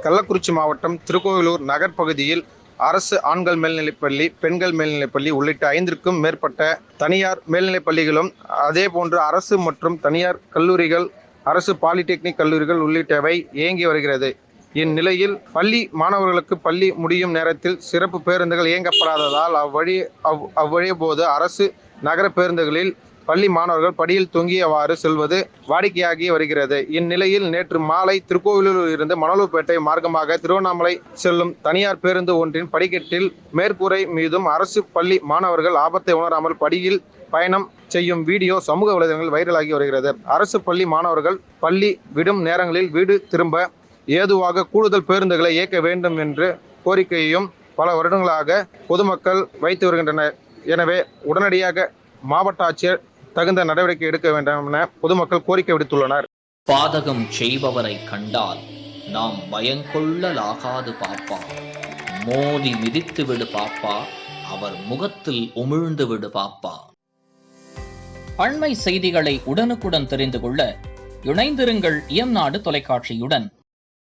கள்ளக்குறிச்சி மாவட்டம் திருக்கோவிலூர் நகர் பகுதியில் அரசு ஆண்கள் மேல்நிலைப்பள்ளி, பெண்கள் மேல்நிலைப்பள்ளி உள்ளிட்ட 5க்கும் மேற்பட்ட தனியார் மேல்நிலைப்பள்ளிகளும், அதேபோன்று அரசு மற்றும் தனியார் கல்லூரிகள், அரசு பாலிடெக்னிக் கல்லூரிகள் உள்ளிட்டவை இயங்கி வருகிறது. இந்நிலையில் பள்ளி மாணவர்களுக்கு பள்ளி முடியும் நேரத்தில் சிறப்பு பேருந்துகள் இயங்கப்படாததால் அவ்வழிய போது அரசு நகர பேருந்துகளில் பள்ளி மாணவர்கள் படியில் தொங்கியவாறு செல்வது வாடிக்கையாகி வருகிறது. இந்நிலையில் நேற்று மாலை திருக்கோவிலூரில் இருந்து மணலூர்பேட்டை மார்க்கமாக திருவண்ணாமலை செல்லும் தனியார் பேருந்து ஒன்றின் படிக்கட்டில் மேற்கூரை மீதும் அரசு பள்ளி மாணவர்கள் ஆபத்தை உணராமல் படியில் பயணம் செய்யும் வீடியோ சமூக வலைதளங்களில் வைரலாகி வருகிறது. அரசு பள்ளி மாணவர்கள் பள்ளி விடும் நேரங்களில் வீடு திரும்ப ஏதுவாக கூடுதல் பேருந்துகளை இயக்க வேண்டும் என்ற கோரிக்கையையும் பல வருடங்களாக பொதுமக்கள் வைத்து வருகின்றனர். எனவே உடனடியாக மாவட்ட ஆட்சியர் தகுந்த நடவடிக்கை எடுக்க வேண்டும் என பொதுமக்கள் கோரிக்கை விடுத்துள்ளனர். பாதகம் செய்பவரை கண்டால் நாம் பயங்கொள்ளலாகாது பாப்பா, மோதி மிதித்து விடு பாப்பா, அவர் முகத்தில் உமிழ்ந்து விடு பாப்பா. அண்மை செய்திகளை உடனுக்குடன் தெரிந்து கொள்ள இணைந்திருங்கள் இயம்நாடு தொலைக்காட்சியுடன்.